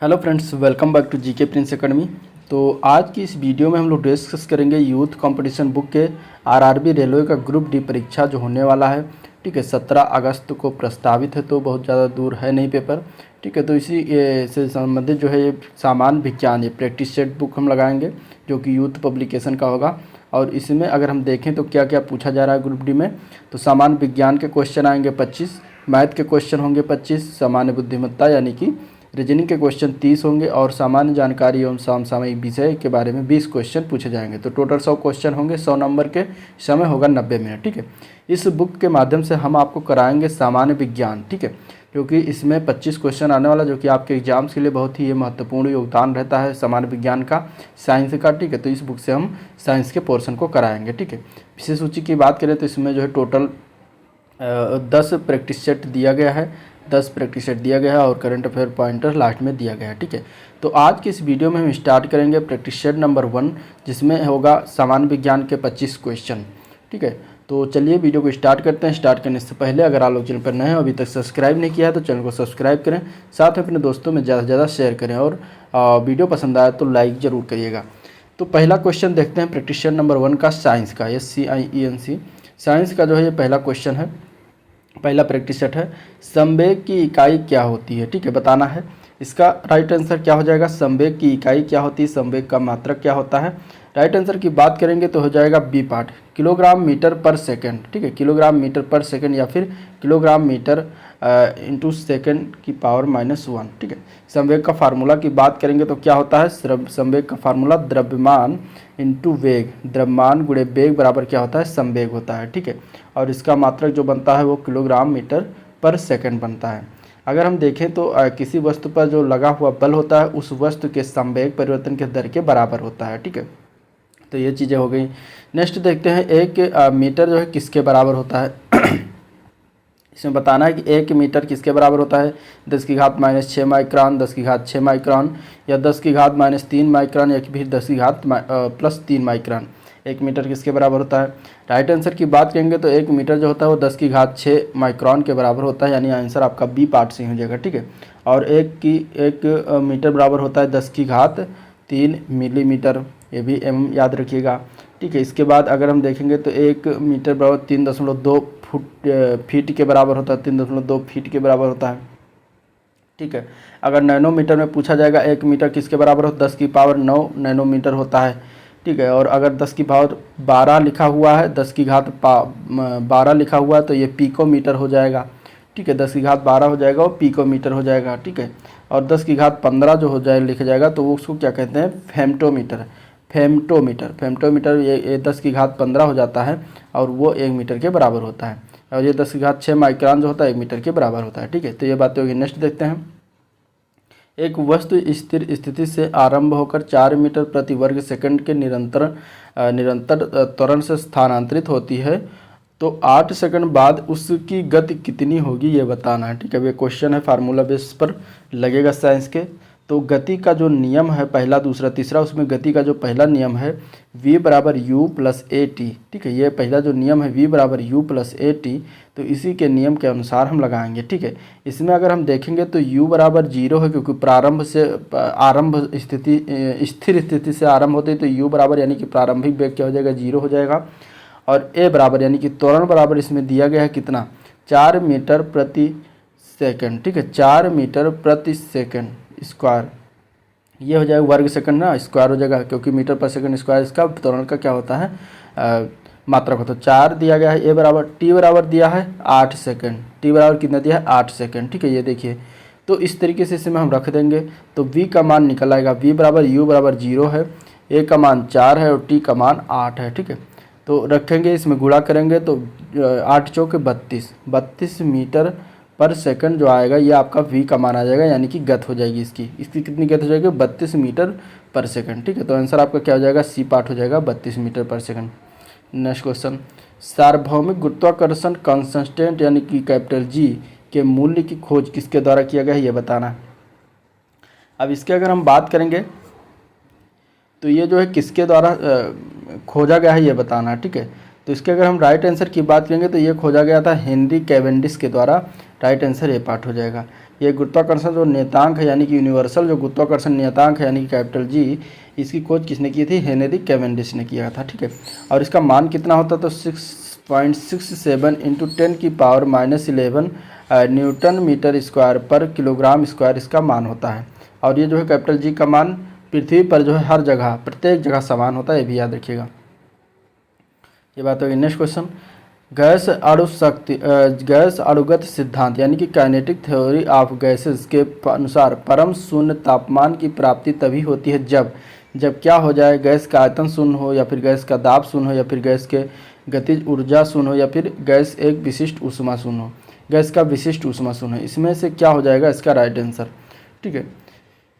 Hello friends, welcome back to GK prince academy. तो आज की इस वीडियो में हम लोग डिस्कस करेंगे यूथ कंपटीशन बुक के आरआरबी रेलवे का ग्रुप डी परीक्षा जो होने वाला है। ठीक है, 17 अगस्त को प्रस्तावित है, तो बहुत ज़्यादा दूर है नहीं पेपर। ठीक है, तो इसी से संबंधित जो है ये सामान्य विज्ञान, ये प्रैक्टिस सेट बुक हम लगाएंगे जो कि यूथ पब्लिकेशन का होगा। और इसमें अगर हम देखें तो क्या क्या पूछा जा रहा है ग्रुप डी में, तो सामान्य विज्ञान के क्वेश्चन आएंगे 25, मैथ के क्वेश्चन होंगे 25, सामान्य बुद्धिमत्ता यानी कि रीजनिंग के क्वेश्चन 30 होंगे और सामान्य जानकारी एवं समसामयिक विषय के बारे में 20 क्वेश्चन पूछे जाएंगे। तो टोटल 100 क्वेश्चन होंगे, 100 नंबर के, समय होगा 90 मिनट। ठीक है, इस बुक के माध्यम से हम आपको कराएंगे सामान्य विज्ञान। ठीक है, क्योंकि इसमें 25 क्वेश्चन आने वाला, जो कि आपके एग्जाम्स के लिए बहुत ही ये महत्वपूर्ण योगदान रहता है सामान्य विज्ञान का, साइंस का। ठीक है, तो इस बुक से हम साइंस के पोर्शन को कराएंगे। ठीक है, विषय सूची की बात करें तो इसमें जो है टोटल 10 प्रैक्टिस सेट दिया गया है, 10 प्रैक्टिस सेट दिया गया है और करंट अफेयर पॉइंटर लास्ट में दिया गया है। ठीक है, तो आज के इस वीडियो में हम स्टार्ट करेंगे प्रैक्टिस सेट नंबर 1, जिसमें होगा सामान्य विज्ञान के 25 क्वेश्चन। ठीक है, तो चलिए वीडियो को स्टार्ट करते हैं। स्टार्ट करने से पहले अगर आप लोग चैनल पर नए हैं, अभी तक सब्सक्राइब नहीं किया है, तो चैनल को सब्सक्राइब करें, साथ में अपने दोस्तों में ज़्यादा से ज़्यादा शेयर करें और वीडियो पसंद आए तो लाइक ज़रूर करिएगा। तो पहला क्वेश्चन देखते हैं प्रैक्टिस सेट नंबर 1 का, साइंस का, SCIENC साइंस का जो है ये पहला क्वेश्चन है। पहला प्रैक्टिस सेट है, संवेग की इकाई क्या होती है। ठीक है, बताना है। इसका राइट आंसर क्या हो जाएगा, संवेग की इकाई क्या होती है, संवेग का मात्रक क्या होता है। राइट आंसर की बात करेंगे तो हो जाएगा बी पार्ट, किलोग्राम मीटर पर सेकंड। ठीक है, किलोग्राम मीटर पर सेकंड या फिर किलोग्राम मीटर इंटू सेकेंड की पावर -1। ठीक है, संवेग का फार्मूला की बात करेंगे तो क्या होता है, संवेग का फार्मूला द्रव्यमान इंटू वेग, द्रव्यमान गुणे वेग बराबर क्या होता है, संवेग होता है। ठीक है, और इसका मात्रक जो बनता है वो किलोग्राम मीटर पर सेकंड बनता है। अगर हम देखें तो किसी वस्तु पर जो लगा हुआ बल होता है उस वस्तु के संवेग परिवर्तन के दर के बराबर होता है। ठीक है, तो ये चीज़ें हो गई। नेक्स्ट देखते हैं, एक मीटर जो है किसके बराबर होता है। इसमें बताना है कि 1 मीटर किसके बराबर होता है, 10 की घात -6 माइक्रोन, 10 की घात 6 माइक्रोन, या 10 की घात -3 माइक्रोन, या फिर 10 की घात +3 माइक्रोन। 1 मीटर किसके बराबर होता है। राइट आंसर की बात करेंगे तो 1 मीटर जो होता है वो 10 की घात 6 माइक्रोन के बराबर होता है, यानी आंसर आपका बी पार्ट से हो जाएगा। ठीक है, और 1 मीटर बराबर होता है 10 की घात 3 मिलीमीटर, ये भी याद रखिएगा। ठीक है, इसके बाद अगर हम देखेंगे तो 1 मीटर बराबर 3.2 फीट के बराबर होता है, 3.2 फीट के बराबर होता है। ठीक है, अगर नैनोमीटर में पूछा जाएगा 1 मीटर किसके बराबर हो, 10 की पावर 9 नैनोमीटर होता है। ठीक है, और अगर 10 की पावर 12 लिखा हुआ है, 10 की घात 12 लिखा हुआ है तो ये पिकोमीटर हो जाएगा। ठीक है, 10 की घात 12 हो जाएगा वो पिकोमीटर हो जाएगा। ठीक है, और 10 की घात 15 जो हो जाए लिखा जाएगा तो वो उसको क्या कहते हैं, फेम्टोमीटर। फेम्टोमीटर ये 10 की घात 15 हो जाता है और वो 1 मीटर के बराबर होता है, और ये 10 की घात 6 माइक्रोन जो होता है 1 मीटर के बराबर होता है। ठीक है, तो ये बातें होगी। नेक्स्ट देखते हैं, एक वस्तु स्थिर स्थिति से आरंभ होकर 4 मीटर प्रति वर्ग सेकंड के निरंतर त्वरण से स्थानांतरित होती है, तो 8 सेकंड बाद उसकी गति कितनी होगी ये बताना है। ठीक है, ये क्वेश्चन है, फार्मूला बेस पर लगेगा साइंस के। तो गति का जो नियम है पहला, दूसरा, तीसरा, उसमें गति का जो पहला नियम है v बराबर u प्लस ए टी। ठीक है, ये पहला जो नियम है v बराबर u प्लस ए टी, तो इसी के नियम के अनुसार हम लगाएंगे। ठीक है, इसमें अगर हम देखेंगे तो u बराबर 0 है, क्योंकि स्थिर स्थिति से आरंभ होती है, तो u बराबर यानी कि प्रारंभिक वेग क्या हो जाएगा, 0 हो जाएगा। और a बराबर यानी कि त्वरण बराबर इसमें दिया गया है कितना, 4 मीटर प्रति सेकंड। ठीक है, 4 मीटर प्रति सेकंड स्क्वायर, ये हो जाएगा वर्ग सेकंड ना, स्क्वायर हो जाएगा, क्योंकि मीटर पर सेकंड स्क्वायर इसका त्वरण का क्या होता है, मात्रक होता है। 4 दिया गया है, ए बराबर, टी बराबर दिया है 8 सेकंड, टी बराबर कितना दिया है 8 सेकंड। ठीक है, ये देखिए, तो इस तरीके से इसमें हम रख देंगे तो v का मान निकल आएगा, v बराबर u बराबर 0 है, a का मान 4 है और t का मान 8 है। ठीक है, तो रखेंगे, इसमें गुणा करेंगे तो 8 चौके 32 मीटर पर सेकंड जो आएगा ये आपका v का मान आ जाएगा, यानी कि गत हो जाएगी इसकी कितनी गत हो जाएगी, 32 मीटर पर सेकंड। ठीक है, तो आंसर आपका क्या हो जाएगा, सी पार्ट हो जाएगा, 32 मीटर पर सेकंड। नेक्स्ट क्वेश्चन, सार्वभौमिक गुरुत्वाकर्षण कांस्टेंट यानी कि कैपिटल G के मूल्य की खोज किसके द्वारा किया गया है ये बताना है। अब इसके अगर हम बात करेंगे तो ये जो है किसके द्वारा खोजा गया है ये बताना है। ठीक है, तो इसके अगर हम राइट आंसर की बात करेंगे तो ये खोजा गया था हेनरी कैवेंडिश के द्वारा। राइट आंसर ए पार्ट हो जाएगा। ये गुरुत्वाकर्षण जो नियतांक है यानी कि यूनिवर्सल जो गुरुत्वाकर्षण नियतांक है यानी कि कैपिटल जी, इसकी खोज किसने की थी? हेनरी कैवेंडिश ने किया था, ठीक है। और इसका मान कितना होता? तो 6.67 इंटू 10⁻11 न्यूटन मीटर स्क्वायर पर किलोग्राम स्क्वायर इसका मान होता है। और ये जो है कैपिटल जी का मान पृथ्वी पर जो है हर जगह प्रत्येक जगह समान होता है, ये भी याद रखिएगा। ये बात होगी। नेक्स्ट क्वेश्चन, गैस अणुगत सिद्धांत यानी कि काइनेटिक थ्योरी ऑफ गैसेस के अनुसार परम शून्य तापमान की प्राप्ति तभी होती है जब क्या हो जाए? गैस का आयतन शून्य हो, या फिर गैस का दाब शून्य हो, या फिर गैस के गतिज ऊर्जा शून्य हो, या फिर गैस एक विशिष्ट ऊष्मा शून्य हो। गैस का विशिष्ट ऊष्मा शून्य है, इसमें से क्या हो जाएगा इसका राइट आंसर, ठीक है।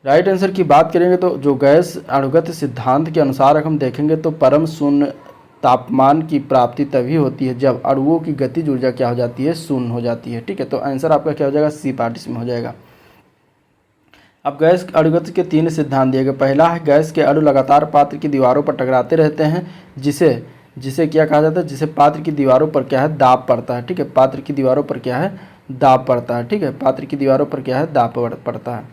राइट आंसर की बात करेंगे तो जो गैस अणुगत सिद्धांत के अनुसार हम देखेंगे तो परम शून्य तापमान की प्राप्ति तभी होती है जब अणुओं की गतिज ऊर्जा क्या हो जाती है? शून्य हो जाती है, ठीक है। तो आंसर आपका क्या हो जाएगा? सी पार्ट इसमें हो जाएगा। अब गैस अणुगत के 3 सिद्धांत दिए गए। पहला है गैस के अणु लगातार पात्र की दीवारों पर टकराते रहते हैं, जिसे क्या कहा जाता है? जिसे पात्र की दीवारों पर क्या है? दाब पड़ता है, ठीक है। पात्र की दीवारों पर क्या है? दाब पड़ता है, ठीक है। पात्र की दीवारों पर क्या है? दाब पड़ता है।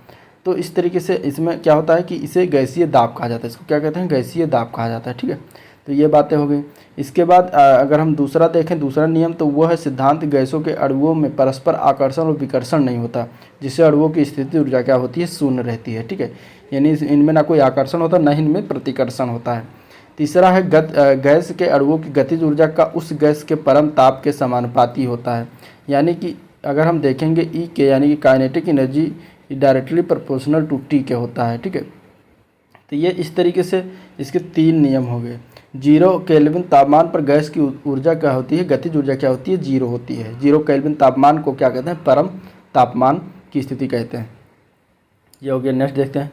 तो इस तरीके से इसमें क्या होता है कि इसे गैसीय दाब कहा जाता है। इसको क्या कहते हैं? गैसीय दाब कहा जाता है, ठीक है। तो ये बातें हो गई। इसके बाद अगर हम दूसरा देखें, दूसरा नियम, तो वो है सिद्धांत गैसों के अणुओं में परस्पर आकर्षण और विकर्षण नहीं होता, जिससे अणुओं की स्थिति ऊर्जा क्या होती है? शून्य रहती है, ठीक है। यानी इनमें ना कोई आकर्षण होता, न ही इनमें प्रतिकर्षण होता है। तीसरा है गैस के अणुओं की गतिज ऊर्जा का उस गैस के परम ताप के समानुपाती होता है। यानी कि अगर हम देखेंगे ई के यानी कि kinetic energy directly proportional to T के होता है, ठीक है। तो ये इस तरीके से इसके 3 नियम हो गए। 0 केल्विन तापमान पर गैस की ऊर्जा क्या होती है? गतिज ऊर्जा क्या होती है? 0 होती है। 0 केल्विन तापमान को क्या कहते हैं? परम तापमान की स्थिति कहते हैं। ये हो गया। नेक्स्ट देखते हैं,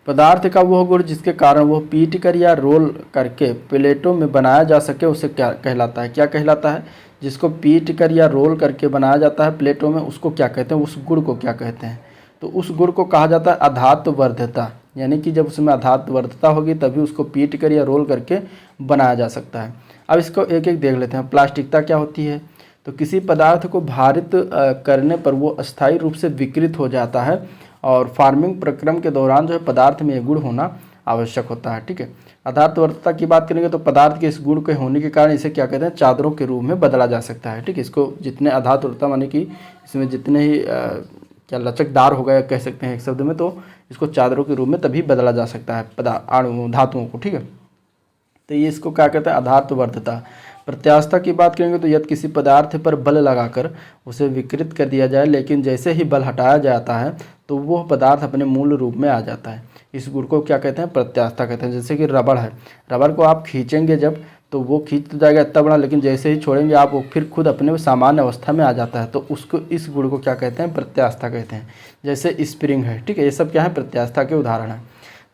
पदार्थ का वह गुण जिसके कारण वह पीट कर या रोल करके प्लेटों में बनाया जा सके उसे क्या कहलाता है? क्या कहलाता है? जिसको पीट कर या रोल करके बनाया जाता है प्लेटों में, उसको क्या कहते हैं? उस गुण को क्या कहते हैं? तो उस गुण को कहा जाता है अधात्वर्धता। यानी कि जब उसमें अधात्वर्धता होगी तभी उसको पीट कर या रोल करके बनाया जा सकता है। अब इसको एक एक देख लेते हैं। प्लास्टिकता क्या होती है? तो किसी पदार्थ को भारित करने पर वो अस्थायी रूप से विकृत हो जाता है, और फार्मिंग प्रक्रम के दौरान जो है पदार्थ में ये गुण होना आवश्यक होता है, ठीक है। अधात्वर्धता की बात करेंगे तो पदार्थ के इस गुण के होने के कारण इसे क्या कहते हैं? चादरों के रूप में बदला जा सकता है, ठीक है। इसको जितने अधात्वर्धता माने कि इसमें जितने ही क्या लचकदार हो गया कह सकते हैं एक शब्द में, तो इसको चादरों के रूप में तभी बदला जा सकता है धातुओं को, ठीक है। तो ये इसको क्या कहते हैं? अधात्वर्धता। प्रत्यास्थता की बात करेंगे तो यदि किसी पदार्थ पर बल लगाकर उसे विकृत कर दिया जाए, लेकिन जैसे ही बल हटाया जाता है तो वह पदार्थ अपने मूल रूप में आ जाता है। इस गुण को क्या कहते हैं? प्रत्यास्थता कहते हैं। जैसे कि रबड़ है, रबड़ को आप खींचेंगे जब तो वो खींच तो जाएगा इतना बड़ा, लेकिन जैसे ही छोड़ेंगे आप वो फिर खुद अपने सामान्य अवस्था में आ जाता है। तो उसको इस गुण को क्या कहते हैं? प्रत्यास्थता कहते हैं। जैसे स्प्रिंग है, ठीक है। ये सब क्या है? प्रत्यास्थता के उदाहरण है।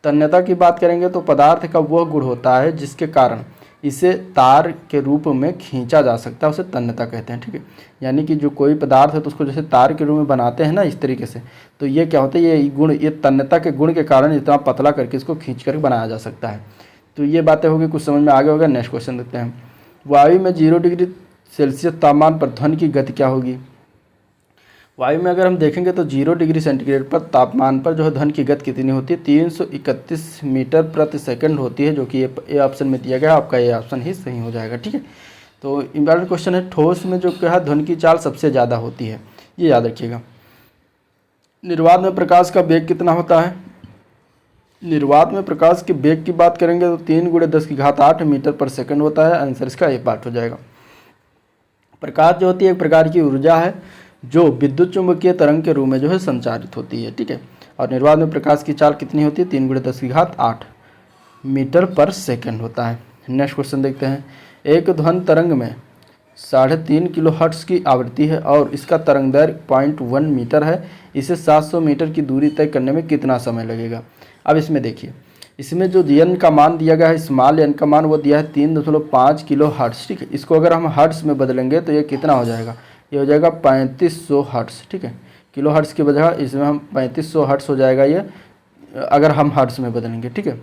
तन्यता की बात करेंगे तो पदार्थ का वह गुण होता है जिसके कारण इसे तार के रूप में खींचा जा सकता है, उसे तन्यता कहते हैं, ठीक है। यानी कि जो कोई पदार्थ है तो उसको जैसे तार के रूप में बनाते हैं ना इस तरीके से, तो ये क्या होता है? ये गुण, ये तन्यता के गुण के कारण इतना पतला करके इसको खींच कर बनाया जा सकता है। तो ये बातें होगी, कुछ समझ में आगे होगा। नेक्स्ट क्वेश्चन देखते हैं। वायु में 0 डिग्री सेल्सियस तापमान पर ध्वनि की गति क्या होगी? वायु में अगर हम देखेंगे तो 0 डिग्री सेंटीग्रेड पर तापमान पर जो है ध्वनि की गति कितनी होती है? 331 मीटर प्रति सेकंड होती है, जो कि ये ऑप्शन में दिया गया। आपका ये ऑप्शन ही सही हो जाएगा, ठीक है। तो इम्पॉर्टेंट क्वेश्चन है, ठोस में जो क्या है ध्वनि की चाल सबसे ज़्यादा होती है, ये याद रखिएगा। निर्वात में प्रकाश का वेग कितना होता है? निर्वात में प्रकाश के वेग की बात करेंगे तो 3 × 10⁸ मीटर पर सेकंड होता है। आंसर इसका ए पार्ट हो जाएगा। प्रकाश जो होती है एक प्रकार की ऊर्जा है जो विद्युत चुंबकीय तरंग के रूप में जो है संचारित होती है, ठीक है। और निर्वात में प्रकाश की चाल कितनी होती है? 3 × 10⁸ मीटर पर सेकंड होता है। नेक्स्ट क्वेश्चन देखते हैं। एक ध्वनि तरंग में 3.5 किलोहर्ट्ज़ की आवृत्ति है और इसका तरंग दैर्घ्य 0.1 मीटर है। इसे 700 मीटर की दूरी तय करने में कितना समय लगेगा? अब इसमें देखिए, इसमें जो एन का मान दिया गया है, स्मॉल एन का मान वो दिया है 3.5 किलोहर्ट्ज़, ठीक है। इसको अगर हम हर्ट्ज़ में बदलेंगे तो ये कितना हो जाएगा? ये हो जाएगा 3500 हर्ट्ज़, ठीक है। किलो हर्ट्ज़ की बजाय इसमें हम 3500 हर्ट्ज़ हो जाएगा ये, अगर हम हर्ट्ज़ में बदलेंगे, ठीक है।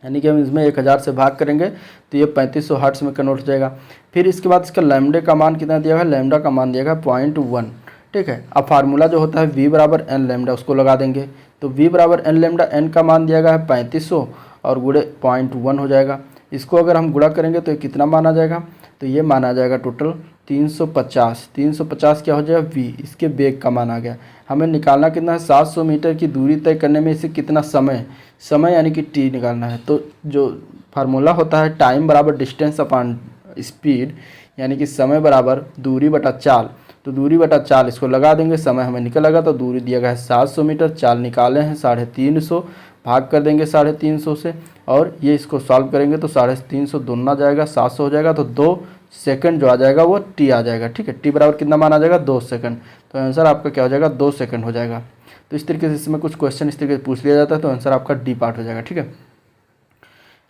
यानी कि हम इसमें 1000 से भाग करेंगे तो ये 3500 हर्ट्ज़ में कन्वर्ट हो जाएगा। फिर इसके बाद इसका लैम्डे का मान कितना दिया है? लैम्डा का मान दिया है 0.1, ठीक है। अब फार्मूला जो होता है v बराबर एन लेमडा उसको लगा देंगे, तो v बराबर एन लेमडा, एन का मान दिया गया है 3500 और गुणे 0.1 हो जाएगा। इसको अगर हम गुणा करेंगे तो ये कितना माना जाएगा, तो ये माना जाएगा टोटल 350। 350 क्या हो जाएगा v, इसके बेग का मान आ गया। हमें निकालना कितना है, 700 मीटर की दूरी तय करने में इसे कितना समय यानी कि t निकालना है। तो जो फार्मूला होता है टाइम बराबर डिस्टेंस अपॉन स्पीड, यानी कि समय बराबर दूरी बटा चाल, तो दूरी बटा चाल इसको लगा देंगे, समय हमें निकल लगा, तो दूरी दिया गया है 700 मीटर, चाल निकाले हैं 350, भाग कर देंगे 350 से, और ये इसको सॉल्व करेंगे तो 350 दोनों जाएगा 700 हो जाएगा, तो 2 सेकंड जो आ जाएगा वो टी आ जाएगा। ठीक है, टी बराबर कितना माना जाएगा 2 सेकंड, तो आंसर आपका क्या हो जाएगा 2 सेकंड हो जाएगा। तो इस तरीके से इसमें कुछ क्वेश्चन इस तरीके से पूछ लिया जाता है, तो आंसर आपका डी पार्ट हो जाएगा। ठीक है,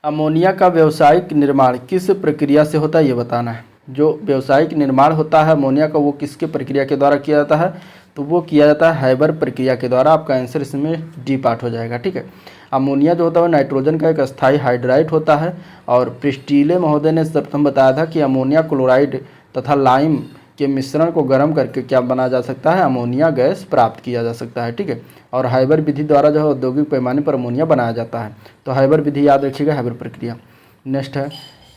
अमोनिया का व्यावसायिक निर्माण किस प्रक्रिया से होता है ये बताना है। जो व्यावसायिक निर्माण होता है अमोनिया का वो किसके प्रक्रिया के द्वारा किया जाता है, तो वो किया जाता है हैबर प्रक्रिया के द्वारा। आपका आंसर इसमें डी पार्ट हो जाएगा। ठीक है, अमोनिया जो होता है नाइट्रोजन का एक अस्थायी हाइड्राइड होता है, और प्रिस्टिले महोदय ने सर्वप्रथम बताया था कि अमोनिया क्लोराइड तथा लाइम के मिश्रण को गर्म करके क्या बनाया जा सकता है, अमोनिया गैस प्राप्त किया जा सकता है। ठीक है, और हैबर विधि द्वारा जो है औद्योगिक पैमाने पर अमोनिया बनाया जाता है। तो हैबर विधि याद रखिएगा, हैबर प्रक्रिया। नेक्स्ट है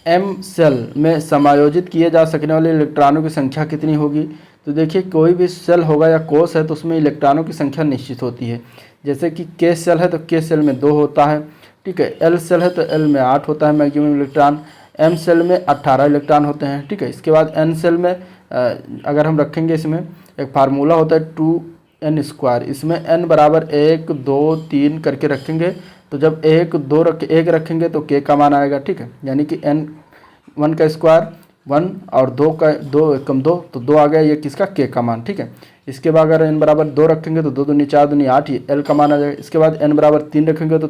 एम सेल में समायोजित किए जा सकने वाले इलेक्ट्रॉनों की संख्या कितनी होगी। तो देखिए कोई भी सेल होगा या कोष है तो उसमें इलेक्ट्रॉनों की संख्या निश्चित होती है। जैसे कि के सेल है तो के सेल में 2 होता है। ठीक है, एल सेल है तो एल में 8 होता है मैक्सिमम इलेक्ट्रॉन, एम सेल में 18 इलेक्ट्रॉन होते हैं। ठीक है, इसके बाद एन सेल में अगर हम रखेंगे इसमें एक फार्मूला होता है 2n², इसमें n बराबर 1 2 3 करके रखेंगे, तो जब 1 रखेंगे तो k का मान आएगा। ठीक है, यानी कि n 1 का स्क्वायर 1 और 2 का 2 कम 2 तो 2 आ गया, ये किसका k का मान। ठीक है, इसके बाद अगर n बराबर 2 रखेंगे तो 2 दूनी 4 दूनी 8 ये l का मान आ जाएगा। इसके बाद n बराबर 3 रखेंगे तो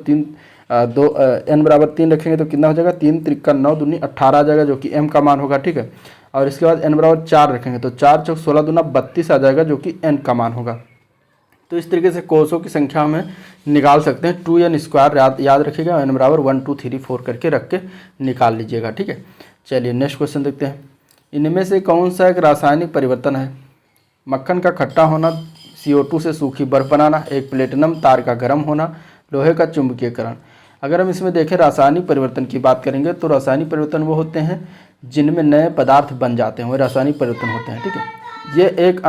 n बराबर 3 रखेंगे तो कितना हो जाएगा 3 त्रिका 9 दूनी 18 आ जाएगा, जो कि m का मान होगा। ठीक है, और इसके बाद n बराबर 4 रखेंगे तो 4 चौक 16 दूना 32 आ जाएगा, जो कि n का मान होगा। तो इस तरीके से कोषों की संख्या हमें निकाल सकते हैं। 2n² याद रखिएगा, n बराबर 1 2 3 4 करके रख के निकाल लीजिएगा। ठीक है, चलिए नेक्स्ट क्वेश्चन देखते हैं। इनमें से कौन सा एक रासायनिक परिवर्तन है। मक्खन का खट्टा होना, CO2 से सूखी बर्फ बनाना, एक प्लेटिनम तार का गर्म होना, लोहे का चुंबकीयकरण। अगर हम इसमें देखें रासायनिक परिवर्तन की बात करेंगे तो रासायनिक परिवर्तन वो होते हैं जिनमें नए पदार्थ बन जाते हैं, वो रासायनिक परिवर्तन होते हैं। ठीक है, ये एक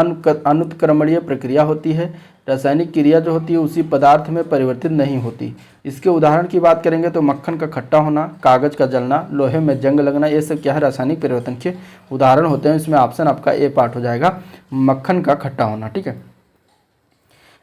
अनुत्क्रमणीय प्रक्रिया होती है। रासायनिक क्रिया जो होती है उसी पदार्थ में परिवर्तित नहीं होती। इसके उदाहरण की बात करेंगे तो मक्खन का खट्टा होना, कागज़ का जलना, लोहे में जंग लगना, ये सब क्या है रासायनिक परिवर्तन के उदाहरण होते हैं। इसमें ऑप्शन आपका ए पार्ट हो जाएगा, मक्खन का खट्टा होना। ठीक है,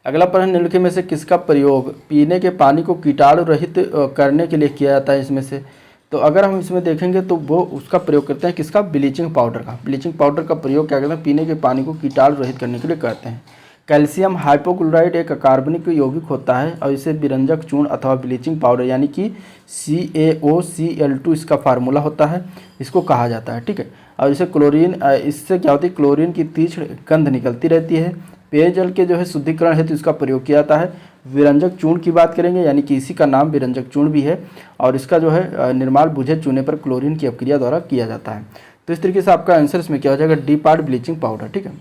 अगला प्रश्न निम्नलिखित में से किसका प्रयोग पीने के पानी को कीटाणु रहित करने के लिए किया जाता है इसमें से। तो अगर हम इसमें देखेंगे तो वो उसका प्रयोग करते हैं किसका, ब्लीचिंग पाउडर का। ब्लीचिंग पाउडर का प्रयोग क्या करते हैं, पीने के पानी को कीटाणु रहित करने के लिए करते हैं। कैल्शियम हाइपोक्लोराइड एक अकार्बनिक यौगिक होता है और इसे विरंजक चूर्ण अथवा ब्लीचिंग पाउडर यानी कि CaOCl2 इसका फार्मूला होता है, इसको कहा जाता है। ठीक है, और इसे क्लोरीन, इससे क्या होती है क्लोरीन की तीक्ष्ण गंध निकलती रहती है। पेयजल के जो है शुद्धिकरण हेतु इसका प्रयोग किया जाता है। विरंजक चूर्ण की बात करेंगे यानी कि इसी का नाम विरंजक चूर्ण भी है, और इसका जो है निर्माण बुझे चूने पर क्लोरीन की अपक्रिया द्वारा किया जाता है। तो इस तरीके से आपका आंसर इसमें क्या हो जाएगा, डी पार्ट ब्लीचिंग पाउडर। ठीक है,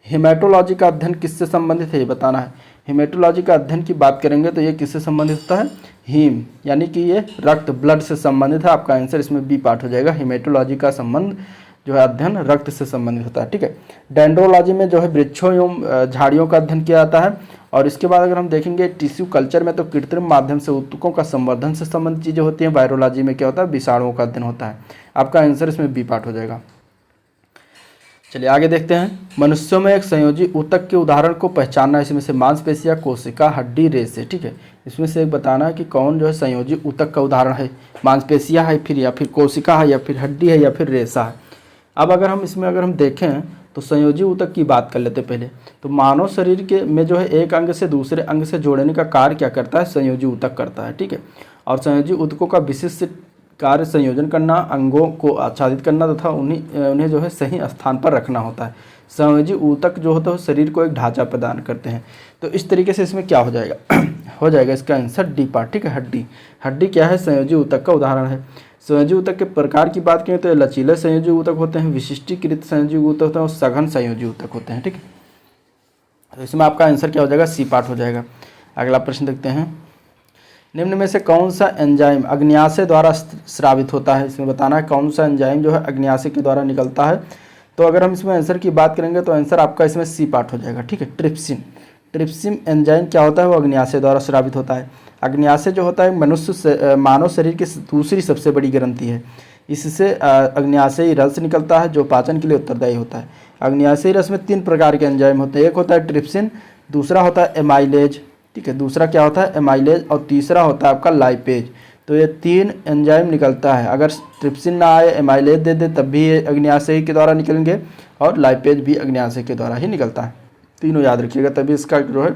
हेमेटोलॉजी का अध्ययन किससे संबंधित है ये बताना है। हेमेटोलॉजी का अध्ययन की बात करेंगे तो ये किससे संबंधित होता है, हीम यानी कि ये रक्त ब्लड से संबंधित है। आपका आंसर इसमें बी पार्ट हो जाएगा, हेमेटोलॉजी का संबंध जो है अध्ययन रक्त से संबंधित होता है। ठीक है, डेंड्रोलॉजी में जो है वृक्षों एवं झाड़ियों का अध्ययन किया जाता है। और इसके बाद अगर हम देखेंगे टिश्यू कल्चर में तो कृत्रिम माध्यम से ऊतकों का संवर्धन से संबंधित चीज़ें होती हैं। वायरोलॉजी में क्या होता है, विषाणुओं का अध्ययन होता है। आपका आंसर इसमें बी पार्ट हो जाएगा। चलिए आगे देखते हैं। मनुष्यों में एक संयोजी ऊतक के उदाहरण को पहचानना, इसमें से मांसपेशियां, कोशिका, हड्डी, रेशे। ठीक है, इसमें से एक बताना है कि कौन जो है संयोजी ऊतक का उदाहरण है, मांसपेशियां है फिर या फिर कोशिका है या फिर हड्डी है या फिर रेशा है। अब अगर हम इसमें अगर हम देखें तो संयोजी ऊतक की बात कर लेते पहले। तो मानव शरीर के में जो है एक अंग से दूसरे अंग से जोड़ने का कार्य क्या करता है, संयोजी ऊतक करता है। ठीक है, और संयोजी ऊतकों का विशिष्ट कार्य संयोजन करना, अंगों को आच्छादित करना तथा उन्हें जो है सही स्थान पर रखना होता है। संयोजी ऊतक जो होता है शरीर को एक ढांचा प्रदान करते हैं। तो इस तरीके से इसमें क्या हो जाएगा हो जाएगा इसका आंसर डी पार्ट। ठीक है, हड्डी। हड्डी क्या है, संयोजी ऊतक का उदाहरण है। संयोजी ऊतक के प्रकार की बात करें तो लचीले संयोजी ऊतक होते हैं, विशिष्टीकृत संयोजी ऊतक होते हैं और सघन संयोजी ऊतक होते हैं। ठीक है, तो इसमें आपका आंसर क्या हो जाएगा, सी पार्ट हो जाएगा। अगला प्रश्न देखते हैं, निम्न में से कौन सा एंजाइम अग्न्याशय द्वारा स्रावित होता है। इसमें बताना है कौन सा एंजाइम जो है अग्न्याशय के द्वारा निकलता है। तो अगर हम इसमें आंसर की बात करेंगे तो आंसर आपका इसमें सी पार्ट हो जाएगा, ठीक है। ट्रिप्सिन, ट्रिप्सिन एंजाइम क्या होता है, वो अग्न्याशय द्वारा स्रावित होता है। अग्न्याशय जो होता है मानव शरीर की दूसरी सबसे बड़ी ग्रंथि है। इससे अग्न्याशयी रस निकलता है जो पाचन के लिए उत्तरदायी होता है। अग्न्याशयी रस में 3 प्रकार के एंजाइम होते हैं, एक होता है ट्रिप्सिन, दूसरा होता है एमाइलेज, ठीक है, दूसरा क्या होता है एमाइलेज, और तीसरा होता है आपका लाइपेज। तो ये 3 एंजाइम निकलता है। अगर ट्रिप्सिन ना आए, एमाइलेज दे दे, तब भी ये अग्न्याशय के द्वारा निकलेंगे, और लाइपेज भी अग्न्याशय के द्वारा ही निकलता है। तीनों याद रखिएगा, तभी इसका जो है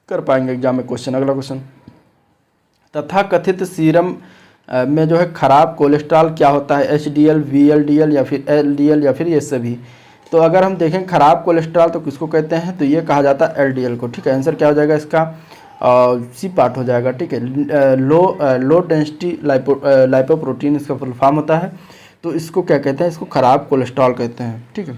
कर पाएंगे एग्जाम में क्वेश्चन। अगला क्वेश्चन, तथा कथित सीरम में जो है खराब कोलेस्ट्रॉल क्या होता है, HDL, VLDL या फिर LDL या फिर ये सभी। तो अगर हम देखें खराब कोलेस्ट्रॉल तो किसको कहते हैं, तो ये कहा जाता है LDL को, ठीक है। आंसर क्या हो जाएगा इसका, सी पार्ट हो जाएगा, ठीक है। लो डेंसिटी लाइपोप्रोटीन इसका फुल फॉर्म होता है। तो इसको क्या कहते हैं, इसको खराब कोलेस्ट्रॉल कहते हैं, ठीक है।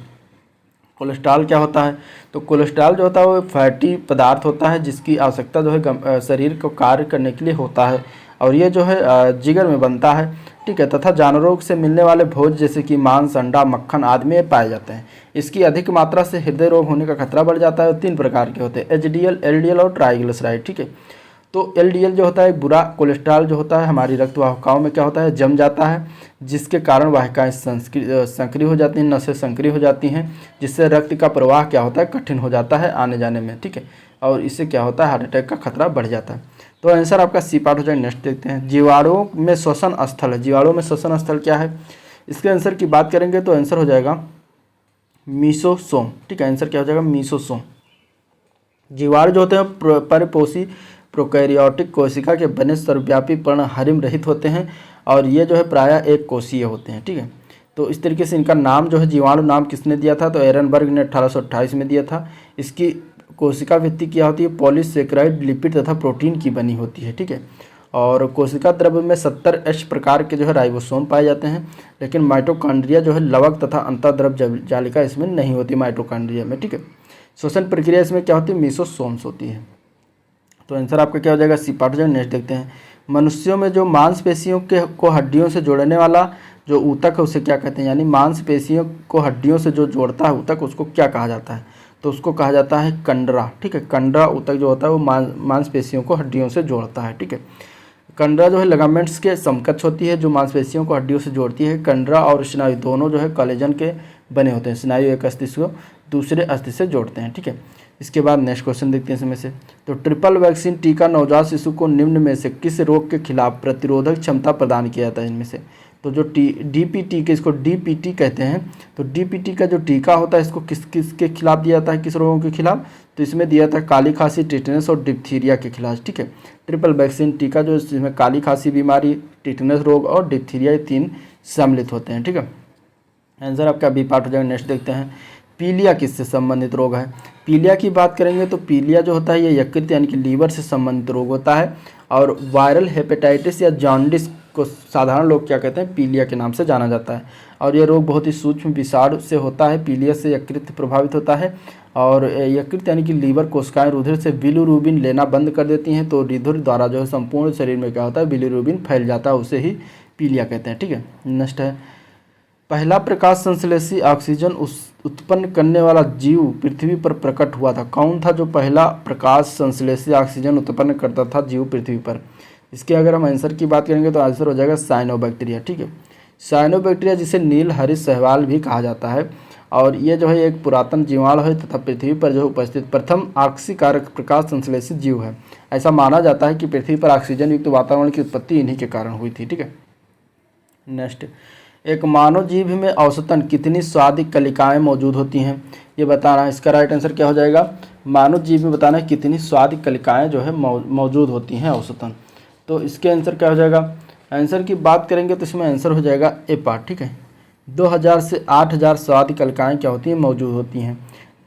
कोलेस्ट्रॉल क्या होता है, तो कोलेस्ट्रॉल जो होता है वो फैटी पदार्थ होता है जिसकी आवश्यकता जो है शरीर को कार्य करने के लिए होता है, और ये जो है जिगर में बनता है, ठीक है। तथा जानवरों से मिलने वाले भोज जैसे कि मांस, अंडा, मक्खन आदि में पाए जाते हैं। इसकी अधिक मात्रा से हृदय रोग होने का खतरा बढ़ जाता है। 3 प्रकार के होते हैं, HDL, LDL और ट्राइग्लिसराइड, ठीक है। तो LDL जो होता है बुरा कोलेस्ट्रॉल जो होता है हमारी रक्त वाहिकाओं में क्या होता है, जम जाता है, जिसके कारण वाहिकाएं संक्रिय हो जाती हैं, नसें संक्रिय हो जाती हैं, जिससे रक्त का प्रवाह क्या होता है, कठिन हो जाता है आने जाने में, ठीक है। और इससे क्या होता है, हार्ट अटैक का खतरा बढ़ जाता है। तो आंसर आपका सी पार्ट हो जाएगा। नेक्स्ट देखते हैं, जीवाणुओं में श्वसन स्थल है। जीवाणुओं में श्वसन स्थल क्या है, इसके आंसर की बात करेंगे तो आंसर हो जाएगा मीसोसोम, ठीक है। आंसर क्या हो जाएगा, मीसोसोम। जीवाणु जो होते हैं परिपोषी प्रोकैरियोटिक कोशिका के बने सर्वव्यापी पर्णहरिम रहित होते हैं, और ये जो है प्रायः एक कोशीय होते हैं, ठीक है। तो इस तरीके से इनका नाम जो है जीवाणु नाम किसने दिया था, तो एरनबर्ग ने 1828 में दिया था। इसकी कोशिका भित्ति क्या होती है, पॉलीसेकेराइड, लिपिड तथा प्रोटीन की बनी होती है, ठीक है। और कोशिका द्रव्य में 70H प्रकार के जो है राइबोसोम पाए जाते हैं, लेकिन माइटोकॉन्ड्रिया जो है लवक तथा अंतःद्रव जालिका इसमें नहीं होती माइटोकॉन्ड्रिया में, ठीक है। श्वसन प्रक्रिया इसमें क्या होती है, मीसोसोम्स होती है। तो आंसर आपका क्या हो जाएगा, सी पार्ट हो जाएगा। नेक्स्ट देखते हैं, मनुष्यों में जो मांसपेशियों को हड्डियों से जोड़ने वाला जो ऊतक है उसे क्या कहते हैं, यानी मांसपेशियों को हड्डियों से जो जोड़ता है ऊतक उसको क्या कहा जाता है, तो उसको कहा जाता है कंडरा, ठीक है। कंडरा ऊतक जो होता है वो मांसपेशियों को हड्डियों से जोड़ता है, ठीक है। कंडरा जो है लिगामेंट्स के समकक्ष होती है जो मांसपेशियों को हड्डियों से जोड़ती है। कंडरा और स्नायु दोनों जो है कोलेजन के बने होते हैं। स्नायु एक अस्थि को दूसरे अस्थि से जोड़ते हैं, ठीक है। इसके बाद नेक्स्ट क्वेश्चन देखते हैं इसमें से, तो ट्रिपल वैक्सीन टीका नवजात शिशु को निम्न में से किस रोग के खिलाफ प्रतिरोधक क्षमता प्रदान किया जाता है इनमें से। तो जो DPT के, इसको DPT कहते हैं, तो DPT का जो टीका होता है इसको किस के खिलाफ दिया जाता है, किस रोगों के खिलाफ, तो इसमें दिया था काली खांसी, टिटनस और डिप्थीरिया के खिलाफ, ठीक है। ट्रिपल वैक्सीन टीका जो इसमें काली खांसी बीमारी, टिटनस रोग और डिप्थीरिया ये 3 सम्मिलित होते हैं, ठीक है। आंसर आपका बी पार्ट हो जाएगा। नेक्स्ट देखते हैं, पीलिया किससे संबंधित रोग है। पीलिया की बात करेंगे तो पीलिया जो होता है ये यकृत यानी कि लीवर से संबंधित रोग होता है, और वायरल हेपेटाइटिस या जॉन्डिस को साधारण लोग क्या कहते हैं, पीलिया के नाम से जाना जाता है। और ये रोग बहुत ही सूक्ष्म विषाणु से होता है। पीलिया से यकृत प्रभावित होता है, और यकृत यानी कि लीवर कोशिकाएं रुधिर से बिलिरुबिन लेना बंद कर देती हैं, तो रुधिर द्वारा जो है संपूर्ण शरीर में क्या होता है, बिलिरुबिन फैल जाता है, उसे ही पीलिया कहते हैं, ठीक है। नेक्स्ट है, पहला प्रकाश संश्लेषी ऑक्सीजन उत्पन्न करने वाला जीव पृथ्वी पर प्रकट हुआ था। कौन था जो पहला प्रकाश संश्लेषी ऑक्सीजन उत्पन्न करता था जीव पृथ्वी पर। इसके अगर हम आंसर की बात करेंगे तो आंसर हो जाएगा साइनोबैक्टीरिया, ठीक है। साइनोबैक्टीरिया जिसे नील हरित शैवाल भी कहा जाता है, और ये जो है एक पुरातन जीवाणु है तथा पृथ्वी पर जो उपस्थित प्रथम ऑक्सीकारक प्रकाश संश्लेषित जीव है। ऐसा माना जाता है कि पृथ्वी पर ऑक्सीजन युक्त वातावरण की उत्पत्ति इन्हीं के कारण हुई थी, ठीक है। नेक्स्ट, एक मानव जीभ में औसतन कितनी स्वादिक कलिकाएं मौजूद होती हैं, ये बताना है। इसका राइट आंसर क्या हो जाएगा, मानव जीभ में बताना है कितनी स्वादिक कलिकाएं जो है मौजूद होती हैं औसतन। तो इसके आंसर क्या हो जाएगा, आंसर की बात करेंगे तो इसमें आंसर हो जाएगा ए पार्ट, ठीक है। 2000 से 8000 स्वादिक कलिकाएं क्या होती हैं, मौजूद होती हैं।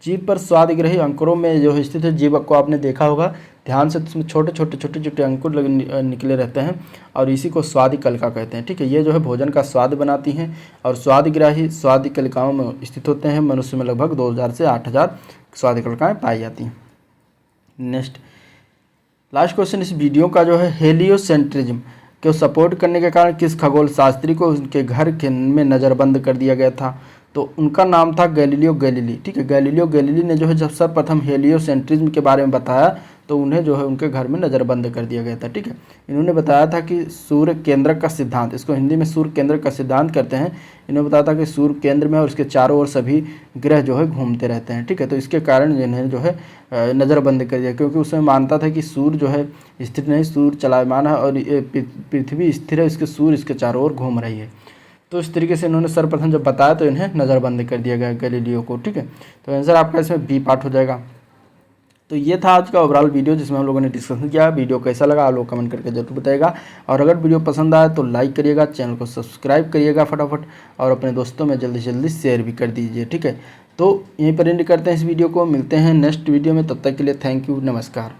जीभ पर स्वादग्रही अंकुरों में जो स्थित है, जीभ को आपने देखा होगा ध्यान से, इसमें छोटे छोटे अंकुर निकले रहते हैं, और इसी को स्वादिक कलिका कहते हैं, ठीक है। ये जो है भोजन का स्वाद बनाती हैं, और स्वादग्राही स्वादिक कलिकाओं में स्थित होते हैं। मनुष्य में लगभग 2000 से 8000 स्वादिकलिकाएँ पाई जाती हैं। नेक्स्ट लास्ट क्वेश्चन इस वीडियो का जो है, हेलियोसेंट्रिज्म को सपोर्ट करने के कारण किस खगोल शास्त्री को उनके घर के में नज़रबंद कर दिया गया था? तो उनका नाम था गैलीलियो गैलीली। ठीक है, गैलीलियो गैलीली ने जो है जब सर्वप्रथम हेलियोसेंट्रिज्म के बारे में बताया तो उन्हें जो है उनके घर में नज़रबंद कर दिया गया था। ठीक है, इन्होंने बताया था कि सूर्य केंद्रक का सिद्धांत, इसको हिंदी में सूर्य केंद्रक का सिद्धांत करते हैं। इन्होंने बताया था कि सूर्य केंद्र में और उसके चारों ओर सभी ग्रह जो है घूमते रहते हैं। ठीक है, तो इसके कारण इन्हें जो है नज़रबंद कर दिया, क्योंकि उसमें मानता था कि सूर्य जो है स्थिर नहीं, सूर्य चलायमान है और पृथ्वी स्थिर है, इसके सूर्य इसके चारों ओर घूम रही है। तो इस तरीके से इन्होंने सर्वप्रथम जब बताया तो इन्हें नज़रबंद कर दिया गया गैलीलियो को। ठीक है, तो आंसर आपका इसमें बी पार्ट हो जाएगा। तो ये था आज का ओवरऑल वीडियो जिसमें हम लोगों ने डिस्कशन किया। वीडियो कैसा लगा आप लोग कमेंट करके जरूर बताइएगा, और अगर वीडियो पसंद आए तो लाइक करिएगा, चैनल को सब्सक्राइब करिएगा फटाफट, और अपने दोस्तों में जल्दी से जल्दी शेयर भी कर दीजिए। ठीक है, तो यहीं पर एंड करते हैं इस वीडियो को, मिलते हैं नेक्स्ट वीडियो में, तब तक के लिए थैंक यू, नमस्कार।